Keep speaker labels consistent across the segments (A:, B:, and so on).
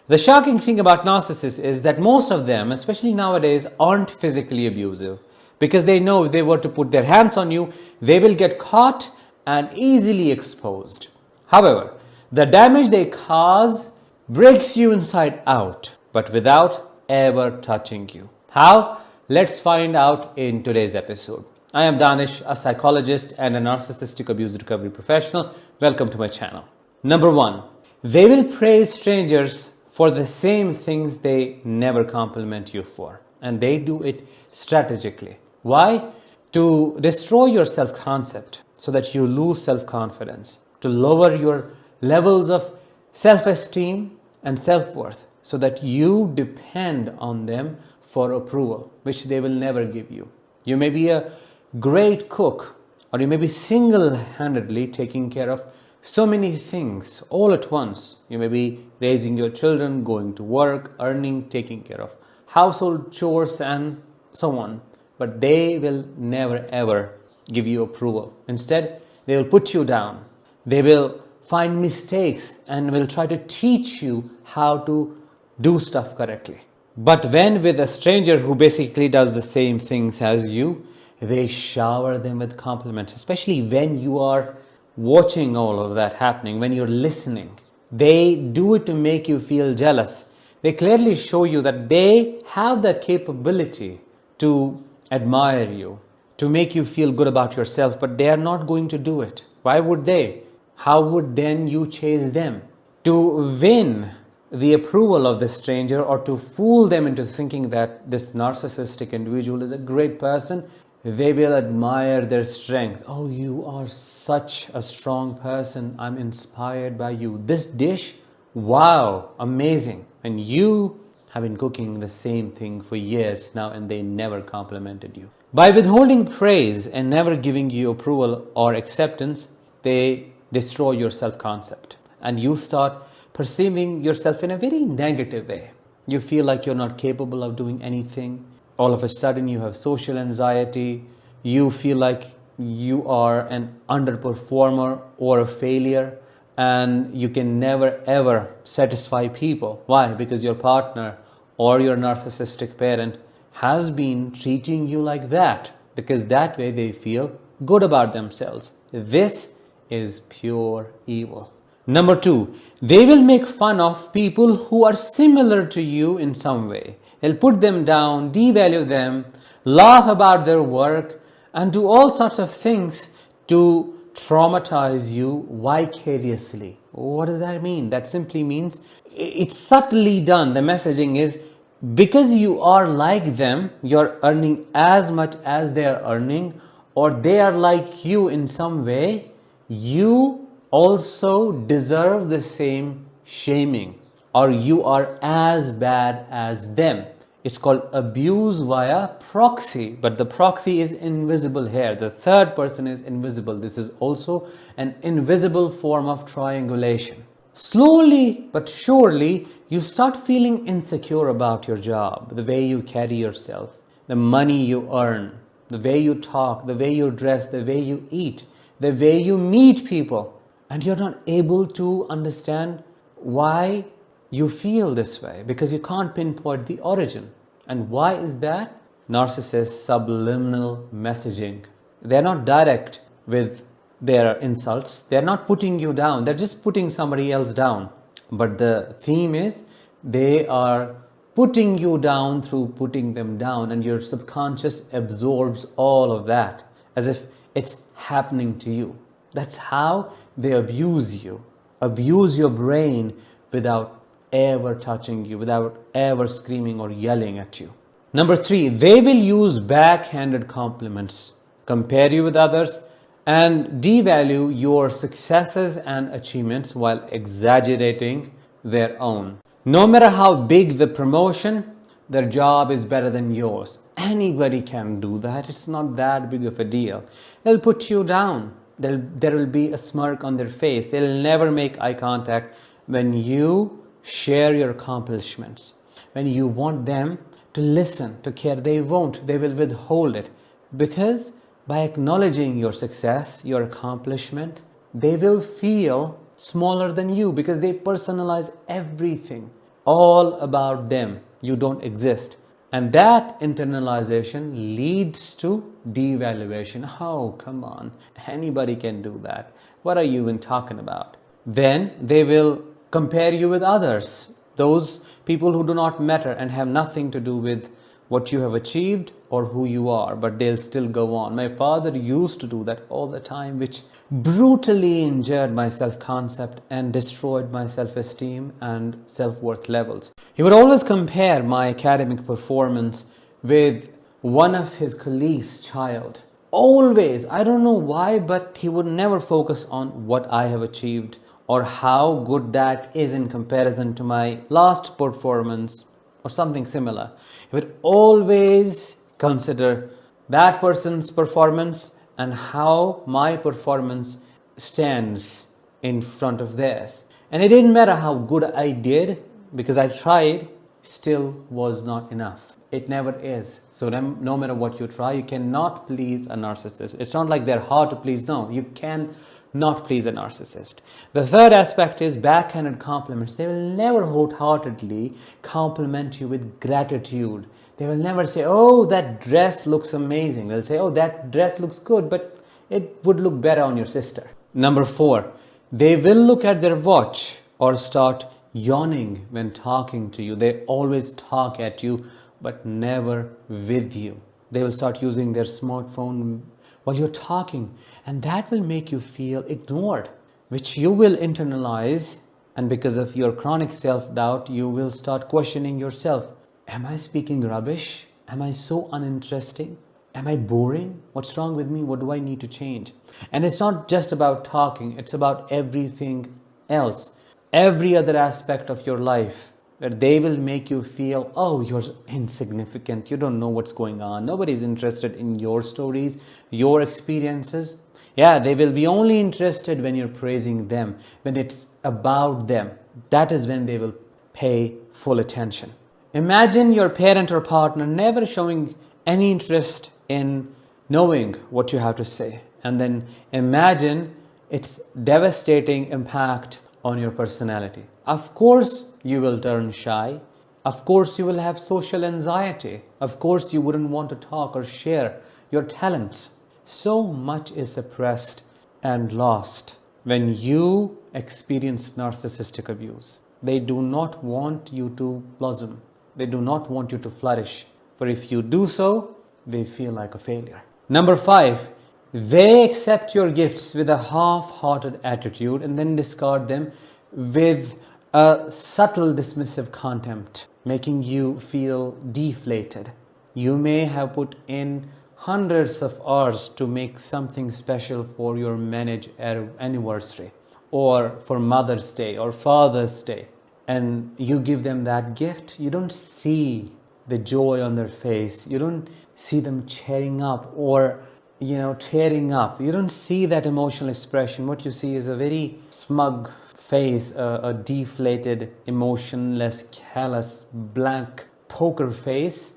A: The shocking thing about narcissists is that most of them, especially nowadays, aren't physically abusive because they know if they were to put their hands on you, they will get caught and easily exposed. However, the damage they cause breaks you inside out, but without ever touching you. How? Let's find out in today's episode. I am Danish, a psychologist and a narcissistic abuse recovery professional. Welcome to my channel. Number one, they will praise strangers for the same things they never compliment you for. And they do it strategically. Why? To destroy your self-concept so that you lose self-confidence. To lower your levels of self-esteem and self-worth so that you depend on them for approval, which they will never give you. You may be a great cook, or you may be single-handedly taking care of so many things all at once. You may be raising your children, going to work, earning, taking care of household chores and so on. But they will never ever give you approval. Instead, they will put you down. They will find mistakes and will try to teach you how to do stuff correctly. But when with a stranger who basically does the same things as you, they shower them with compliments, especially when you are watching all of that happening, when you're listening. They do it to make you feel jealous. They clearly show you that they have the capability to admire you, to make you feel good about yourself, but they are not going to do it. Why would they? How would then you chase them? To win the approval of this stranger or to fool them into thinking that this narcissistic individual is a great person, they will admire their strength. Oh, you are such a strong person. I'm inspired by you. This dish, wow, amazing. And you have been cooking the same thing for years now and they never complimented you. By withholding praise and never giving you approval or acceptance, they destroy your self-concept. And you start perceiving yourself in a very negative way. You feel like you're not capable of doing anything. All of a sudden you have social anxiety. You feel like you are an underperformer or a failure, and you can never ever satisfy people. Why? Because your partner or your narcissistic parent has been treating you like that, because that way they feel good about themselves. This is pure evil. Number two, they will make fun of people who are similar to you in some way. They'll put them down, devalue them, laugh about their work, and do all sorts of things to traumatize you vicariously. What does that mean? That simply means it's subtly done. The messaging is, because you are like them, you're earning as much as they are earning, or they are like you in some way, you also deserve the same shaming, or you are as bad as them. It's called abuse via proxy, but the proxy is invisible here. The third person is invisible. This is also an invisible form of triangulation. Slowly but surely, you start feeling insecure about your job, the way you carry yourself, the money you earn, the way you talk, the way you dress, the way you eat, the way you meet people. And you're not able to understand why you feel this way, because you can't pinpoint the origin. And why is that? Narcissists' subliminal messaging. They're not direct with their insults. They're not putting you down. They're just putting somebody else down. But the theme is they are putting you down through putting them down, and your subconscious absorbs all of that as if it's happening to you. That's how they abuse you, abuse your brain without ever touching you, without ever screaming or yelling at you. Number three, they will use backhanded compliments, compare you with others, and devalue your successes and achievements while exaggerating their own. No matter how big the promotion, their job is better than yours. Anybody can do that. It's not that big of a deal. They'll put you down. There will be a smirk on their face. They'll never make eye contact when you share your accomplishments. When you want them to listen, to care, they won't. They will withhold it. Because by acknowledging your success, your accomplishment, they will feel smaller than you, because they personalize everything. all about them. You don't exist. And that internalization leads to devaluation. Oh, come on. Anybody can do that. What are you even talking about? Then they will compare you with others, those people who do not matter and have nothing to do with what you have achieved or who you are, but they'll still go on. My father used to do that all the time, which brutally injured my self-concept and destroyed my self-esteem and self-worth levels. He would always compare my academic performance with one of his colleagues' child. Always. I don't know why, but he would never focus on what I have achieved or how good that is in comparison to my last performance or something similar. He would always consider that person's performance and how my performance stands in front of theirs. And it didn't matter how good I did, because I tried, still was not enough. It never is. So no matter what you try, you cannot please a narcissist. It's not like they're hard to please. No, you can not please a narcissist. The third aspect is backhanded compliments. They will never wholeheartedly compliment you with gratitude. They will never say, oh, that dress looks amazing. They'll say, oh, that dress looks good, but it would look better on your sister. Number 4, they will look at their watch or start yawning when talking to you. They always talk at you, but never with you. They will start using their smartphone while you're talking, and that will make you feel ignored, which you will internalize. And because of your chronic self-doubt, you will start questioning yourself. Am I speaking rubbish? Am I so uninteresting? Am I boring? What's wrong with me? What do I need to change? And it's not just about talking, it's about everything else. Every other aspect of your life, where they will make you feel, oh, you're insignificant. You don't know what's going on. Nobody's interested in your stories, your experiences. Yeah, they will be only interested when you're praising them, when it's about them. That is when they will pay full attention. Imagine your parent or partner never showing any interest in knowing what you have to say. And then imagine its devastating impact on your personality. Of course, you will turn shy. Of course, you will have social anxiety. Of course, you wouldn't want to talk or share your talents. So much is suppressed and lost when you experience narcissistic abuse. They do not want you to blossom. They do not want you to flourish. For if you do so, they feel like a failure. Number 5, they accept your gifts with a half-hearted attitude and then discard them with a subtle dismissive contempt, making you feel deflated. You may have put in hundreds of hours to make something special for your marriage anniversary or for Mother's Day or Father's Day, and you give them that gift. You don't see the joy on their face. You don't see them cheering up or tearing up. You don't see that emotional expression. What you see is a very smug face, a deflated, emotionless, callous, blank poker face.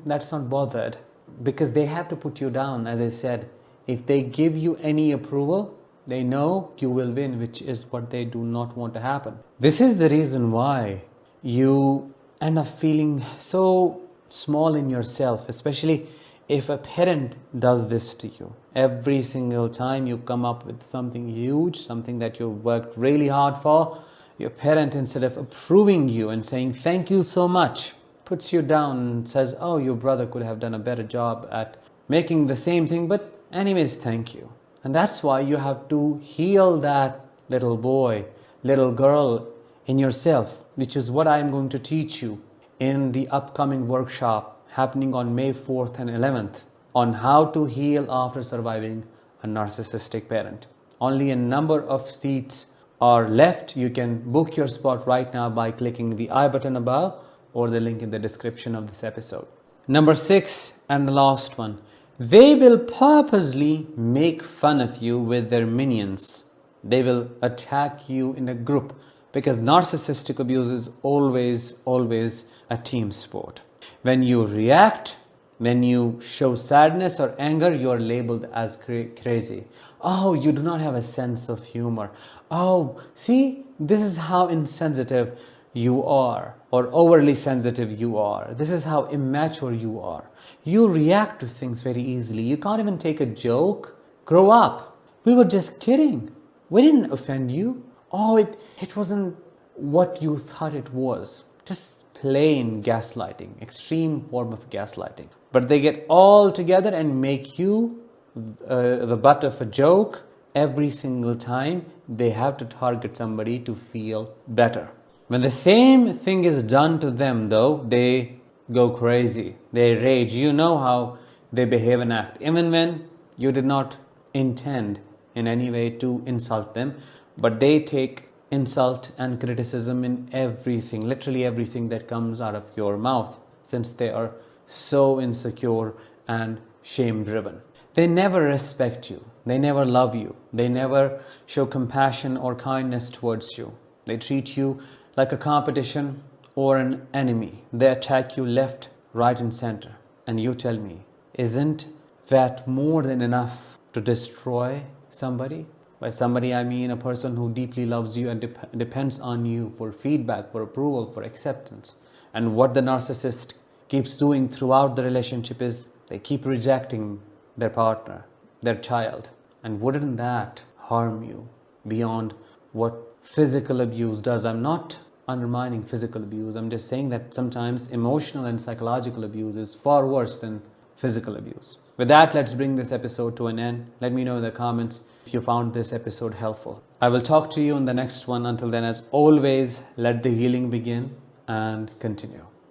A: That's not bothered, because they have to put you down. As I said, if they give you any approval, they know you will win, which is what they do not want to happen. This is the reason why you end up feeling so small in yourself, especially if a parent does this to you. Every single time you come up with something huge, something that you worked really hard for, your parent, instead of approving you and saying thank you so much, puts you down and says, oh, your brother could have done a better job at making the same thing, but anyways, thank you. And that's why you have to heal that little boy, little girl in yourself, which is what I'm going to teach you in the upcoming workshop happening on May 4th and 11th on how to heal after surviving a narcissistic parent. Only a number of seats are left. You can book your spot right now by clicking the I button above or the link in the description of this episode. Number 6 and the last one. They will purposely make fun of you with their minions. They will attack you in a group, because narcissistic abuse is always a team sport. When you react, when you show sadness or anger, you are labeled as crazy. Oh, you do not have a sense of humor. Oh, see, this is how insensitive you are or overly sensitive you are. This is how immature you are. You react to things very easily. You can't even take a joke. Grow up. We were just kidding. We didn't offend you. Oh, it wasn't what you thought it was. Just plain gaslighting, extreme form of gaslighting. But they get all together and make you the butt of a joke every single time they have to target somebody to feel better. When the same thing is done to them, though, they go crazy. They rage. You know how they behave and act. Even when you did not intend in any way to insult them, but they take insult and criticism in everything, literally everything that comes out of your mouth, since they are so insecure and shame driven. They never respect you. They never love you. They never show compassion or kindness towards you. They treat you like a competition or an enemy. They attack you left, right, and center. And you tell me, isn't that more than enough to destroy somebody? By somebody, I mean a person who deeply loves you and depends on you for feedback, for approval, for acceptance. And what the narcissist keeps doing throughout the relationship is they keep rejecting their partner, their child. And wouldn't that harm you beyond what physical abuse does? I'm not undermining physical abuse. I'm just saying that sometimes emotional and psychological abuse is far worse than physical abuse. With that, let's bring this episode to an end. Let me know in the comments if you found this episode helpful. I will talk to you in the next one. Until then, as always, let the healing begin and continue.